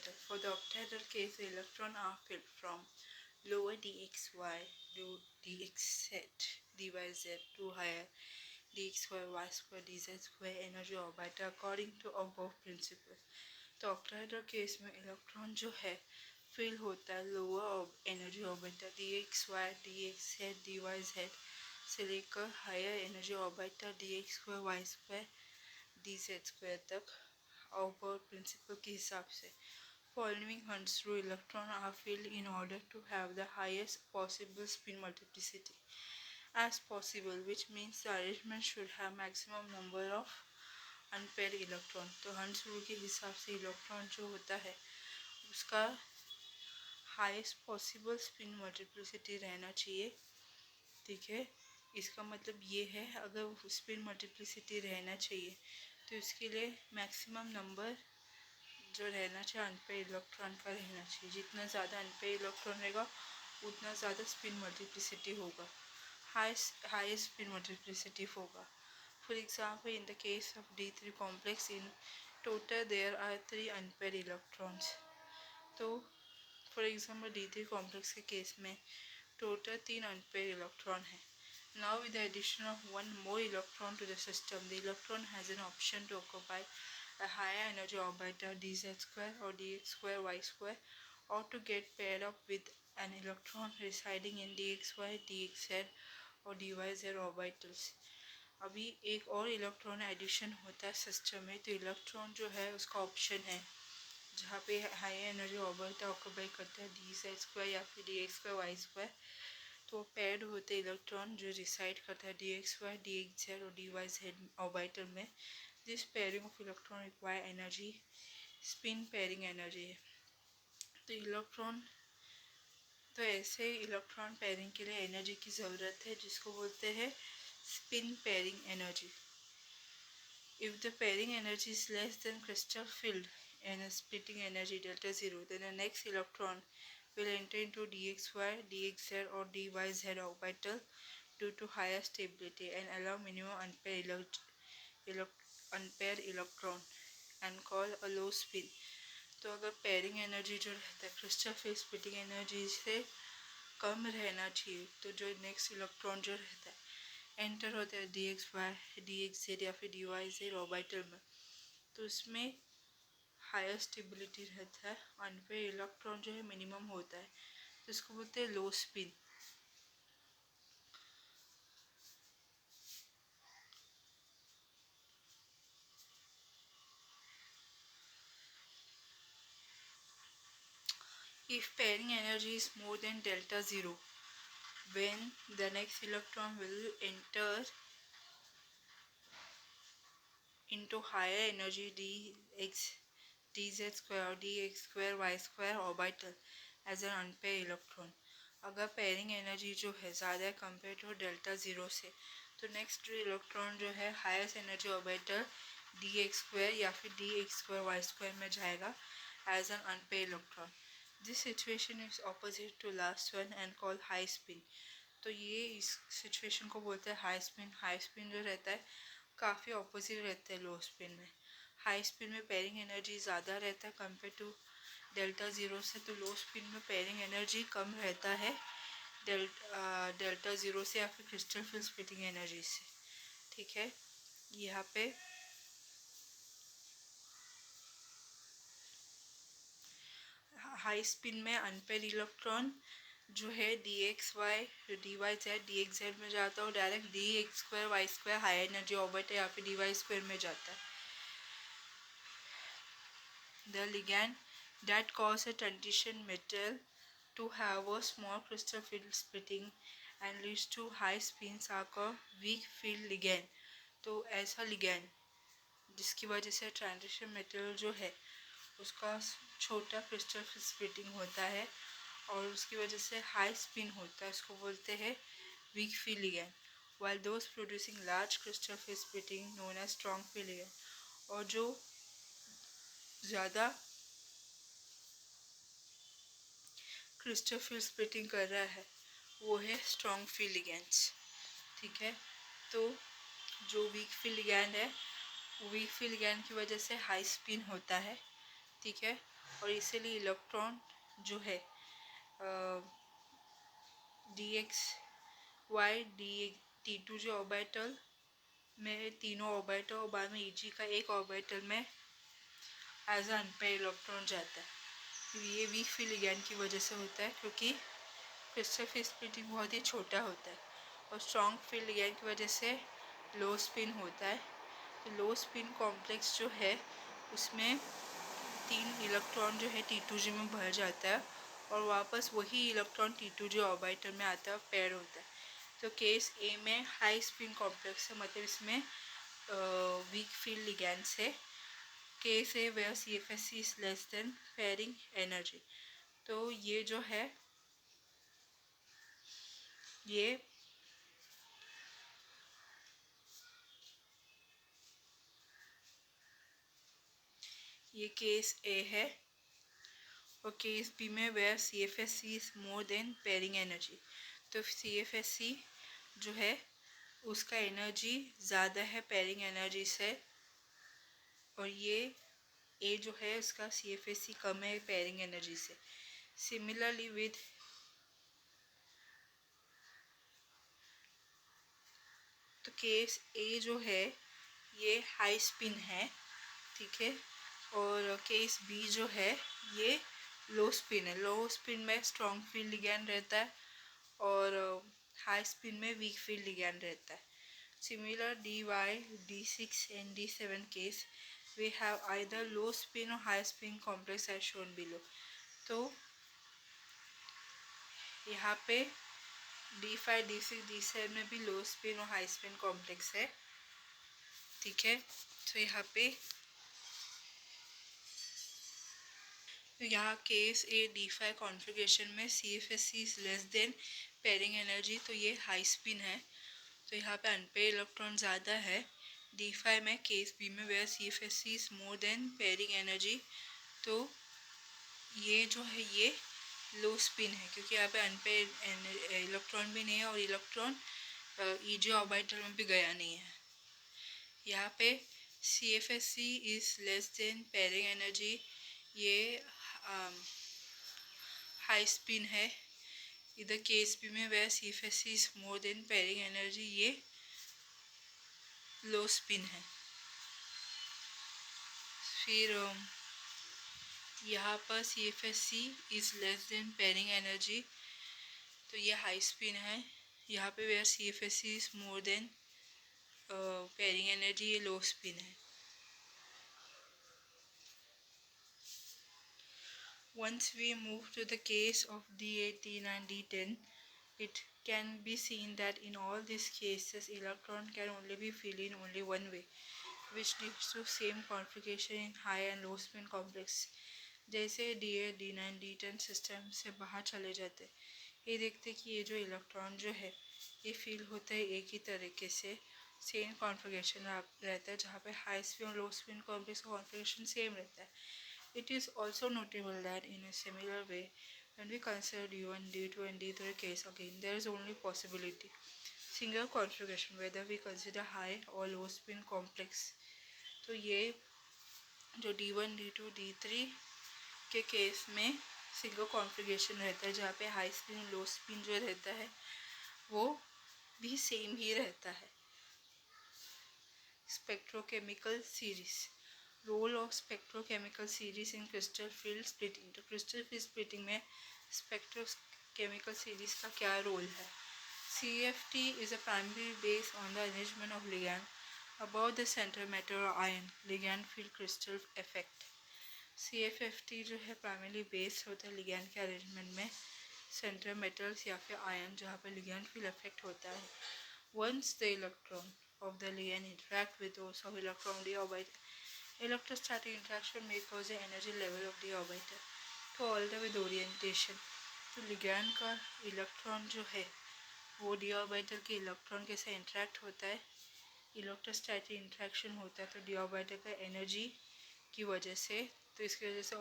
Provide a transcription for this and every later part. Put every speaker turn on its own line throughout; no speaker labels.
orbital. For the octahedral case, the electrons are filled from lower dxy to dxz dyz to higher dx2 y2 dz2 energy orbital according to above principle. तो octahedral case में electron जो है fill होता है lower energy orbital d x y d x z d y z से लेकर higher energy orbital d x square y square d z square तक और प्रिंसिपल के हिसाब से following hunts through electron are filled in order to have the highest possible spin multiplicity as possible, which means the arrangement should have maximum number of unpaired electron. तो हंस rule के हिसाब से इलेक्ट्रॉन जो होता है उसका हाईएस्ट पॉसिबल स्पिन मल्टीप्लिसिटी रहना चाहिए. ठीक है, इसका मतलब ये है अगर स्पिन मल्टीप्लिसिटी रहना चाहिए तो इसके लिए मैक्सिमम नंबर जो रहना चाहिए अनपेयर इलेक्ट्रॉन का रहना चाहिए. जितना ज़्यादा अनपेयर इलेक्ट्रॉन रहेगा उतना ज़्यादा स्पिन मल्टीप्लिसिटी होगा, हाईएस्ट स्पिन मल्टीप्लिसिटी होगा. For example, in the case of D3 complex, in total there are 3 unpaired electrons. तो for example D3 complex के केस में total 3 unpaired electron है. Now with the addition of one more electron to the system, the electron has an option to occupy a higher energy orbital dz square or dx square y square, or to get paired up with an electron residing in dxy, dxz और dyz orbitals. अभी एक और electron addition होता है system में, तो electron जो है उसका ऑप्शन है जहाँ पे हाई एनर्जी ऑर्बिटल ऑक्यूपाई करता है डी जेड स्क्वायर या फिर d x square y square. तो पेयर्ड होते इलेक्ट्रॉन जो रिसाइड करता है d x y d x z और डी वाई जेड ऑर्बिटल में. This pairing of electron require energy, spin pairing energy है. तो इलेक्ट्रॉन तो ऐसे इलेक्ट्रॉन पेयरिंग के लिए एनर्जी की ज़रूरत है जिसको बोलते हैं spin pairing energy. If the pairing energy is less than crystal field and a splitting energy delta 0, then the next electron will enter into dxy, dxz or dyz orbital due to higher stability and allow minimum unpaired electron and call a low spin. तो अगर pairing energy जो रहता है crystal field splitting energy से कम रहना चाहिए तो जो नेक्स्ट इलेक्ट्रॉन जो रहता है एंटर होता है d x y d x z या फिर डी वाई जेड ऑर्बिटल में, तो इसमें हायर स्टेबिलिटी रहता है. अनपेयर इलेक्ट्रॉन जो है मिनिमम होता है, तो इसको बोलते हैं लो spin. If pairing energy is more than delta 0, when the next electron will enter into higher energy dz square or dx square y square orbital as an unpaired electron. अगर pairing energy जो है ज़्यादा है compare to delta zero से, तो next electron जो है highest energy orbital d x square या फिर d x square y square में जाएगा as an unpair electron. This situation is opposite to last one and called high spin. तो ये इस सिचुएशन को बोलते हैं हाई स्पिन. हाई स्पिन जो रहता है काफ़ी ऑपोजिट रहता है लो स्पिन में. हाई स्पिन में पेयरिंग एनर्जी ज़्यादा रहता है कंपेयर टू डेल्टा ज़ीरो से, तो लो स्पिन में पेयरिंग एनर्जी कम रहता है डेल्टा ज़ीरो से या फिर क्रिस्टल फील्ड स्प्लिटिंग एनर्जी से. ठीक है, यहाँ पे हाई स्पिन में अनपेयर इलेक्ट्रॉन जो है d x y d y z d x z में जाता है और direct d x square y square high energy orbital या फिर डी वाई स्क्वायर में जाता है. The ligand that cause a transition metal to have a small crystal field splitting and leads to high spins are called weak field ligand. तो ऐसा ligand जिसकी वजह से ट्रांजिशन मेटल जो है उसका छोटा क्रिस्टल फिल्ड स्प्लिटिंग होता है और उसकी वजह से हाई स्पिन होता है, उसको बोलते हैं weak field ligand. while those producing large crystal field splitting known as strong field ligand. और जो ज़्यादा क्रिस्टल फील्ड स्प्लिटिंग कर रहा है वो है स्ट्रॉन्ग फील्ड लिगैंड्स. ठीक है, तो जो वीक फील्ड लिगैंड है वीक फील्ड लिगैंड की वजह से हाई स्पिन होता है ठीक है। और इसीलिए इलेक्ट्रॉन जो है डी एक्स वाई T2 जो ऑर्बिटल में तीनों ऑर्बिटल और बाद में Eg का एक ऑर्बिटल में एज अ अनपेयर इलेक्ट्रॉन जाता है। ये वीक फील्ड लिगैंड की वजह से होता है, क्योंकि क्रिस्टल फिश स्प्लिटिंग बहुत ही छोटा होता है और स्ट्रॉन्ग फील्ड लिगैंड की वजह से लो स्पिन होता है। तो लो स्पिन कॉम्प्लेक्स जो है उसमें 3 इलेक्ट्रॉन जो है T2G में भर जाता है और वापस वही इलेक्ट्रॉन T2G ऑर्बिटल में आता है, पेयर होता है। तो केस ए में हाई स्पिन कॉम्प्लेक्स है, मतलब इसमें वीक फील्ड लिगैंड्स है। Case A where CFSC is less than pairing energy. तो ये जो है ये केस ए है। और केस बी में where CFSC is more than pairing energy. तो CFSC जो है उसका एनर्जी ज़्यादा है पेयरिंग एनर्जी से, और ये ए जो है उसका CFSC कम है पेयरिंग एनर्जी से। सिमिलरली विद तो केस ए जो है ये हाई स्पिन है, ठीक है। और केस बी जो है ये लो स्पिन है। लो स्पिन में स्ट्रॉन्ग फील्ड लिगैंड रहता है और हाई स्पिन में वीक फील्ड लिगैंड रहता है। Similar dy, d6 and d7 case, we have either low spin or high spin complex as shown below. तो यहाँ पे d5, d6, d7 में भी लो स्पिन और हाई स्पिन कॉम्प्लेक्स है, ठीक है। तो यहाँ केस ए d5 कॉन्फ़िगरेशन में CFSC is less than pairing energy, तो ये हाई स्पिन है। तो यहाँ पे अनपेयर इलेक्ट्रॉन ज़्यादा है d5 में। केस बी में where CFSC is more than pairing energy, तो ये जो है ये लो स्पिन है, क्योंकि यहाँ पे अनपेयर इलेक्ट्रॉन भी नहीं है और इलेक्ट्रॉन Eg ऑर्बिटल में भी गया नहीं है। यहाँ पे CFSC is less than pairing energy, ये हाई स्पिन है। इधर केस बी में where CFSC is more than pairing energy, ये लो स्पिन है। फिर यहाँ पर CFSC is less than pairing energy, तो ये हाई स्पिन है। यहाँ पे where CFSC is more than pairing energy, ये लो स्पिन है। Once we move to the case of D8, D9, D10, it can be seen that in all these cases electron can only be filled in only one way, which leads to same configuration in high and low spin complex. जैसे D8, D9, D10 system से बाहर चले जाते ये देखते कि ये जो इलेक्ट्रॉन जो है ये फील होता है एक ही तरीके से, सेम कॉन्फ़िगरेशन रहता है, जहाँ पे हाई स्पिन और लो स्पिन कॉम्प्लेक्स का कॉन्फ़िगरेशन सेम रहता है। It is also notable that in a similar way, when we consider D1, D2 and D3 case, again there is only possibility single configuration whether we consider high or low spin complex. तो ये जो D1, D2, D3 के case में single configuration रहता है, जहाँ पे high spin लो spin जो रहता है वो भी सेम ही रहता है। Spectrochemical series, role of spectrochemical series in crystal field splitting. तो क्रिस्टल फील्ड स्प्लिटिंग में स्पेक्ट्रोकेमिकल सीरीज का क्या रोल है? CFT is a primary base on the arrangement of ligand about the center metal or ion ligand field crystal effect. CFFT जो है primary base होता है ligand के अरेंजमेंट में सेंटर मेटल्स या फिर आयन, जहाँ पे लिगैंड फील्ड इफेक्ट होता है। Once the electron of the ligand interact with those of electron of the orbital, electrostatic interaction may cause the energy level of the orbital to alter with orientation. तो ligand का electron जो है वो D orbital के electron के साथ interact होता है, इलेक्ट्रोस्टैटिक इंटरेक्शन होता है, तो डी ऑर्बिटल का एनर्जी की वजह से, तो इसकी वजह से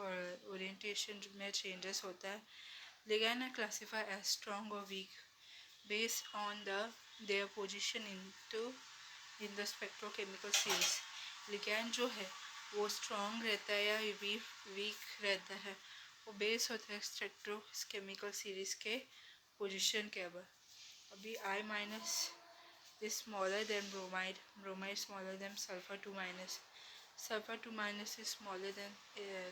ओरिएंटेशन में चेंजेस होता है। Ligand are classify as strong और weak based on their position in the spectrochemical series. Ligand जो है वो स्ट्रॉन्ग रहता है या वीक रहता है, वो बेस होता है स्पेक्ट्रोकेमिकल सीरीज के पोजीशन के ऊपर। अभी I minus is smaller than bromide, bromide smaller than sulfur 2 minus, sulfur 2 minus is smaller than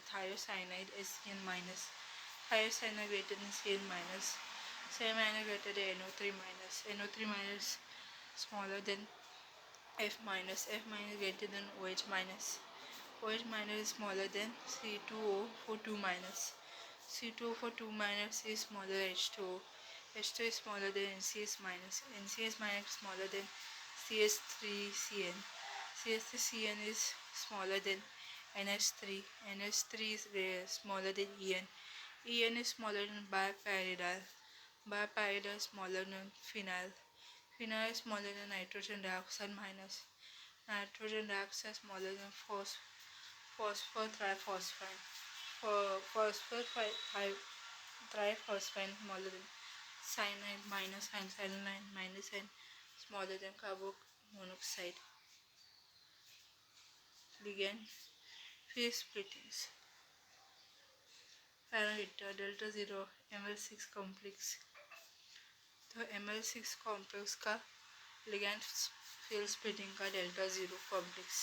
thiocyanide SCN minus, thiocyanide greater than Cn minus, Cn minus greater than NO3 minus, NO3 minus smaller than F minus, F minus greater than OH minus, OH minus is smaller than C2O for 2 minus, C2O for 2 minus is smaller than H2O, H2 is smaller than NCS minus, NCS minus is smaller than CS3CN, CS3CN is smaller than NH3, NH3 is smaller than EN, EN is smaller than bipyridine, bipyridine is smaller than phenyl, phenyl is smaller than nitrogen dioxide minus, nitrogen dioxide is smaller than phosphor triphosphine, phosphor triphosphine smaller than cyanide minus and cyanide minus and smaller than carbon monoxide. Ligand phase splittings. Parameter delta 0 Ml6 complex. तो Ml6 complex का ligand phase splitting का delta 0 complex.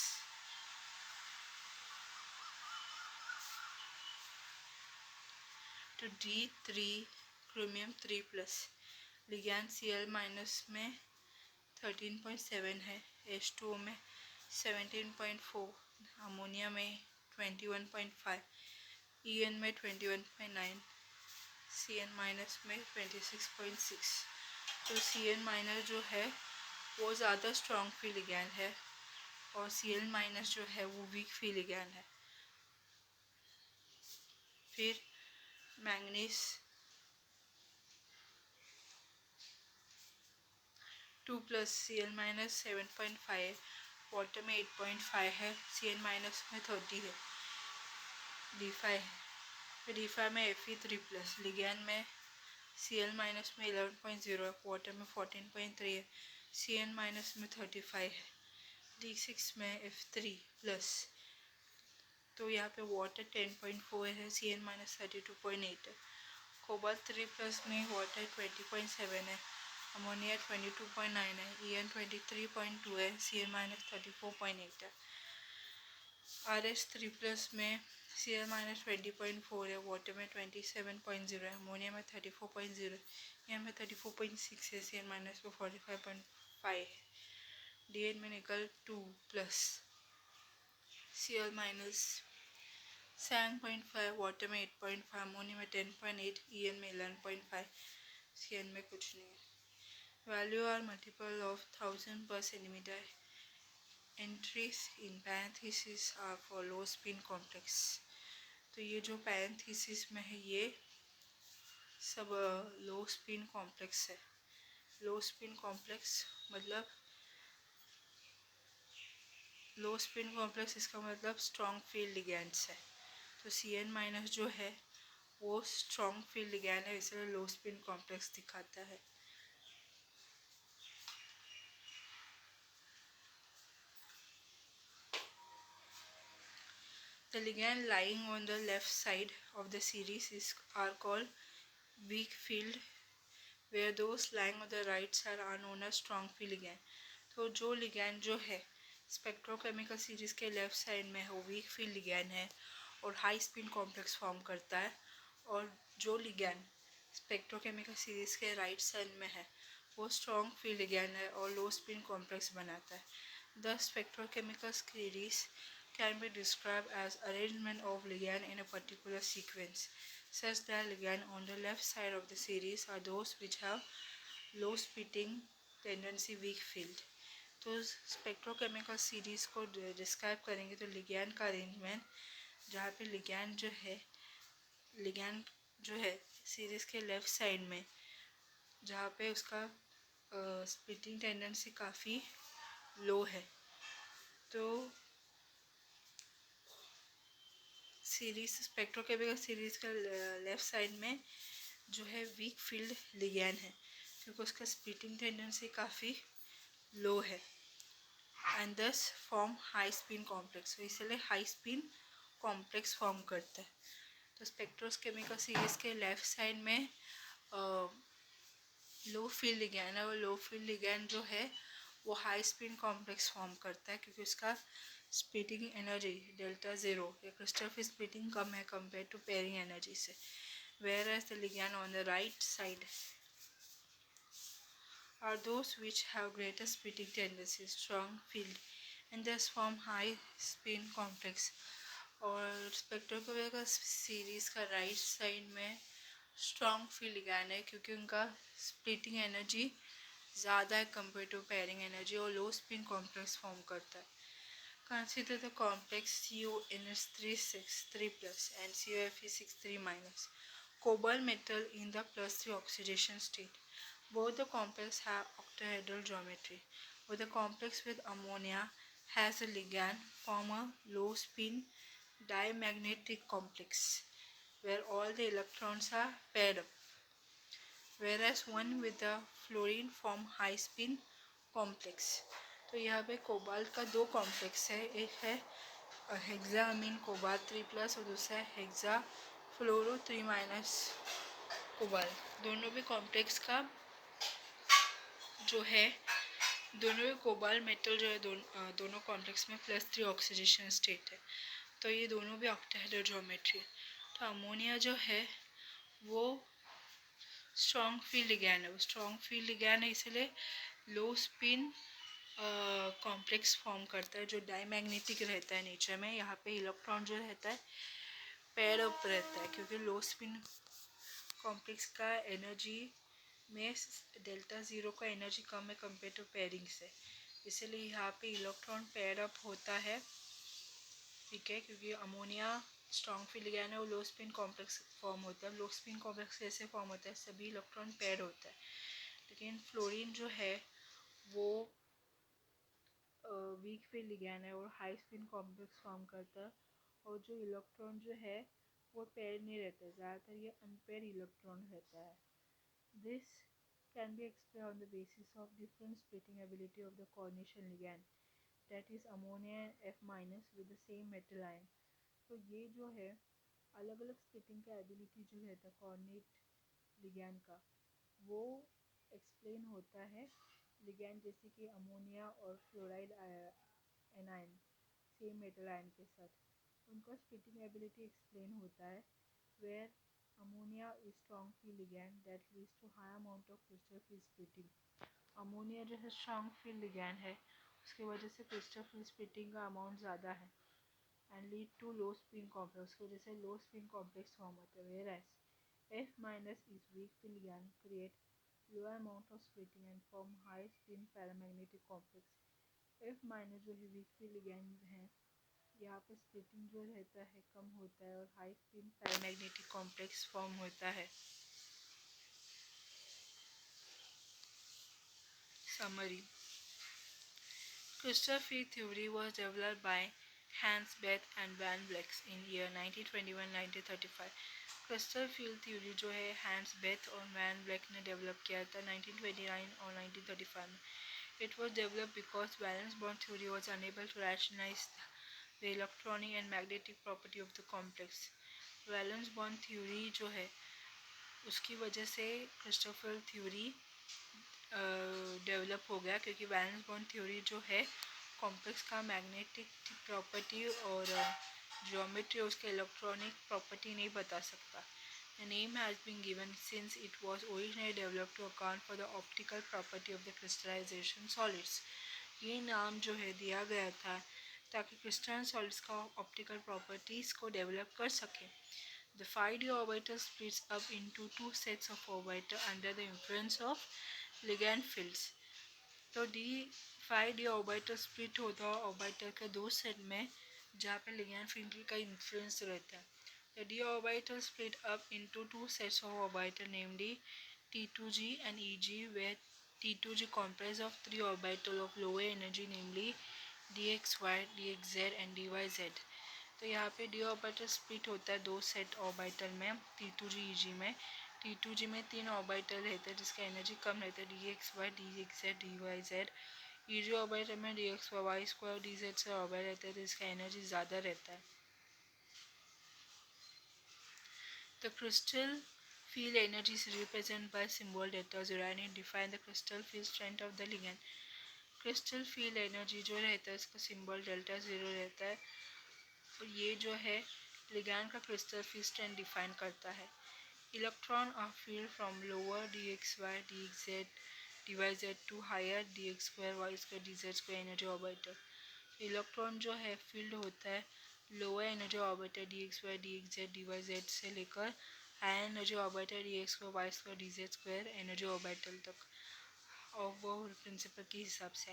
तो D3 chromium 3 plus ligand Cl minus में 13.7 है, H2O में 17.4, ammonia में 21.5, EN में 21.9, CN minus में 26.6। तो CN माइनस जो है वो ज़्यादा स्ट्रॉन्ग फ्री लिगैंड है और Cl माइनस जो है वो वीक फ्री लिगैंड है। फिर manganese 2 plus Cl minus 7.5, water में 8.5 है, Cn माइनस में 30 है, D5 है। फिर D5 में Fe3 प्लस लिगैंड में Cl माइनस में 11.0 है, वाटर में 14.3 है, Cn माइनस में 35 है। D6 में F3 प्लस, तो यहाँ पे वाटर 10.4 है, Cn माइनस 32.8 है। कोबाल्ट 3 प्लस में वाटर 20.7 है, अमोनिया 22.9 है, EN 23.2 है, Cn माइनस 34.8 है। RH3 प्लस में Cl माइनस 20.4 है, वाटर में 27.0 है, अमोनिया में 34.0 है, EN में 34.6 है, Cn माइनस में 45.5 है। DN में निकल 2 प्लस Cl माइनस 7.5, वाटर में 8.5, अमोनिया में 10.8, EN में 11.5, Cn में कुछ नहीं है। Value are multiple of 1000 per centimeter. Entries in parentheses are for low spin complex. तो ये जो parentheses में है ये सब low spin complex है। low spin complex मतलब low spin complex इसका मतलब strong field ligands है। तो Cn माइनस जो है वो strong field ligand है, इसलिए low spin complex दिखाता है। The ligand lying on the left side of the series are called weak field, where those lying on the right side are known as strong field ligand. तो जो ligand जो है spectrochemical series के left side में है वो weak field ligand है और हाई स्पिन कॉम्प्लेक्स फॉर्म करता है, और जो लिगैंड स्पेक्ट्रोकेमिकल सीरीज के राइट साइड में है वो स्ट्रॉन्ग फील्ड लिगैंड है और लो स्पिन कॉम्प्लेक्स बनाता है। The spectrochemical series can be described as arrangement of ligand in a particular sequence, such that ligand on the left side of the series are those which have low splitting tendency weak field. तो spectrochemical series को describe करेंगे तो ligand का arrangement जहाँ पे ligand जो है series के लेफ्ट साइड में जहाँ पे उसका स्प्लिटिंग टेंडेंसी काफ़ी लो है, तो सीरीज स्पेक्ट्रोकेमिकल सीरीज का लेफ्ट साइड में जो है वीक फील्ड लिगैंड है क्योंकि उसका स्प्लिटिंग टेंडेंसी काफ़ी लो है। एंड दस फॉर्म हाई स्पिन कॉम्प्लेक्स। तो इसलिए हाई स्पिन कॉम्प्लेक्स फॉर्म करता है। तो स्पेक्ट्रोस्केमिकल सीरीज के लेफ्ट साइड में लो फील्ड लिगैंड है, और लो फील्ड लिगैंड जो है वो हाई स्पिन कॉम्प्लेक्स फॉर्म करता है क्योंकि उसका स्प्लिटिंग एनर्जी डेल्टा ज़ीरो या क्रिस्टल की स्प्लिटिंग कम है कंपेयर टू पेयरिंग एनर्जी से। Whereas the ligand on the right side are those which have greater splitting tendency, strong field, and thus form high spin complex। और spectroscopic series का right side में strong field ligand है क्योंकि उनका splitting energy ज़्यादा है compare to pairing energy, और लो spin complex form करता है। Consider the complex CuNH3 plus and CuFe63 minus cobalt metal in the +3 oxidation state. Both the complex have octahedral geometry, but the complex with ammonia has a ligand form a low spin diamagnetic complex where all the electrons are paired up, whereas one with the fluorine form high spin complex। तो यहाँ पे cobalt का दो complex है, एक है hexa अमीन cobalt 3 plus और दूसरा है हेक्सा फ्लोरो 3 माइनस कोबाल्ट। दोनों भी कॉम्प्लेक्स का जो है, दोनों भी कोबाल्ट मेटल जो है दोनों कॉम्प्लेक्स में +3 ऑक्सीडेशन स्टेट है। तो ये दोनों भी ऑक्टाहेड्रल ज्योमेट्री है। तो अमोनिया जो है वो स्ट्रॉन्ग फील्ड लिगैंड है, वो स्ट्रॉन्ग फील्ड लिगैंड है, इसलिए लो स्पिन कॉम्प्लेक्स फॉर्म करता है जो डायमैग्नेटिक रहता है नेचर में। यहाँ पे इलेक्ट्रॉन जो रहता है पेयर अप रहता है क्योंकि लो स्पिन कॉम्प्लेक्स का एनर्जी में डेल्टा ज़ीरो का एनर्जी कम है कंपेयर टू पेयरिंग से, इसलिए यहाँ पे इलेक्ट्रॉन पेयर अप होता है। ठीक है, क्योंकि अमोनिया स्ट्रॉन्ग फील्ड लिगैंड है और लो स्पिन कॉम्प्लेक्स फॉर्म होता है। लो स्पिन कॉम्प्लेक्स कैसे फॉर्म होता है, सभी इलेक्ट्रॉन पेयर होता है। लेकिन फ्लोरीन जो है वो वीक फील्ड लिगैंड है और हाई स्पिन कॉम्प्लेक्स फॉर्म करता है, और जो इलेक्ट्रॉन जो है वो पेयर नहीं रहता, ज़्यादातर ये अनपेयर इलेक्ट्रॉन रहता है। This can be explain on the basis of different splitting ability of the coordination ligand, that is ammonia F minus with the same metal ion. तो ये जो है अलग अलग स्प्लिटिंग का एबिलिटी जो रहता है कॉर्नेट लिगैंड का, वो एक्सप्लेन होता है लिगैंड जैसे कि अमोनिया और fluoride anion same metal ion के साथ, उनका स्प्लिटिंग एबिलिटी एक्सप्लेन होता है। Where ammonia is strong field ligand that leads to high amount of crystal field splitting. Ammonia जो है स्ट्रॉन्ग फील्ड लिगैंड है, उसकी वजह से क्रिस्टल फील्ड स्प्लिटिंग का अमाउंट ज़्यादा है and lead to low spin complex, की वजह से लो स्पिन कॉम्प्लेक्स फॉर्म होता है। Whereas F minus is weak field ligand create lower amount of splitting and form high spin paramagnetic complex। F minus जो है weak field ligand है, यहाँ पे स्प्लिटिंग जो रहता है कम होता है और high spin paramagnetic complex form होता है। Summary, crystal field theory was developed by Hans Bethe and Van Vleck in year 1921-1935। Crystal field theory जो है हैंस बेथ और वैन ब्लैक ने डेवलप किया था 1929 और 1935 में। It was develop because valence bond theory was unable to rationalise the electronic and magnetic property of the complex. Valence bond theory जो है उसकी वजह से क्रिस्टल फील्ड थ्योरी डेवलप हो गया, क्योंकि वैलेंस बॉन्ड थ्योरी जो है कॉम्प्लेक्स का मैग्नेटिक प्रॉपर्टी और ज्योमेट्री उसके इलेक्ट्रॉनिक प्रॉपर्टी नहीं बता सकता। The name has been given since it was originally developed to account for the optical property of the crystallization solids। ये नाम जो है दिया गया था ताकि क्रिस्टल सॉलिड्स का ऑप्टिकल प्रॉपर्टीज को डेवलप कर सके। The 5d orbital splits up into two sets of orbital under the influence of ligand fields। तो डी 5d ऑर्बिटल स्प्लिट होता है ऑर्बिटल के दो सेट में जहाँ पे लिगैंड फील्ड का इन्फ्लुएंस रहता है। The d orbital split up into two sets of orbital, namely T2g and Eg, where T2g comprised of three orbitals of lower energy, namely dxy, dxz and dyz। तो यहाँ पे D orbital split होता है दो set orbital में T2g Eg में। T2g में तीन ऑर्बिटल रहते हैं जिसका एनर्जी कम रहता है, dxy, dxz, dyz। ये जो ऑर्बिटर में d x y square d z से ऑर्बिट रहता है तो इसका एनर्जी ज़्यादा रहता है. The crystal field energy is represented by symbol delta zero and it define the crystal field strength of the ligand. Crystal field energy जो रहता है इसका सिंबल डेल्टा ज़ीरो रहता है और ये जो है लिगैंड का क्रिस्टल फील्ड स्ट्रेंथ डिफाइन करता है. Electron are filled from lower d x y d x z d y z to higher d x square y square d z square energy orbital. Electron जो है filled होता है lower energy orbital d x y d x z d y z से लेकर higher energy orbital d x square y square d z square energy orbital तक और वो principle के हिसाब से.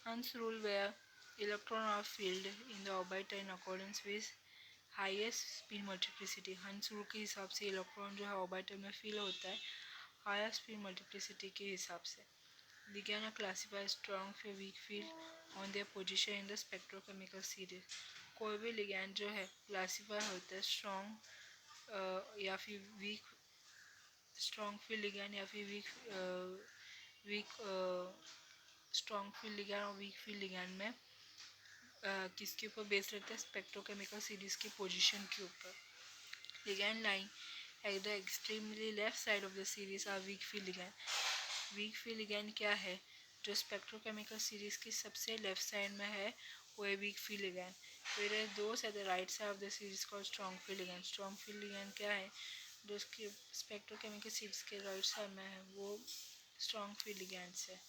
हंस rule where electron are filled in the orbital in accordance with highest spin multiplicity. Hund's rule के हिसाब से इलेक्ट्रॉन जो है ऑर्बिटर में फील होता है हायर स्पिन मल्टीप्लिसिटी के हिसाब से. Ligand are classified strong for weak field on their position in the spectrochemical series. कोई भी ligand जो है क्लासीफाई होता है स्ट्रॉन्ग या फिर वीक स्ट्रॉन्ग फील्ड ligand या फिर वीक स्ट्रॉन्ग फील्ड ligand और वीक फील्ड ligand में किसके ऊपर बेस रहता है स्पेक्ट्रोकेमिकल सीरीज की पोजीशन के ऊपर. ligand lying at the extremely left side of the series are weak field ligand. Week field ligand क्या है जो स्पेक्ट्रोकेमिकल सीरीज की सबसे लेफ्ट साइड में है वो है वीक फील्ड ligand. फिर those at the right side of the series called strong field ligand. Strong field ligand क्या है जो उसके स्पेक्ट्रोकेमिकल सीरीज के राइट साइड में है वो स्ट्रॉन्ग फील्ड ligand है.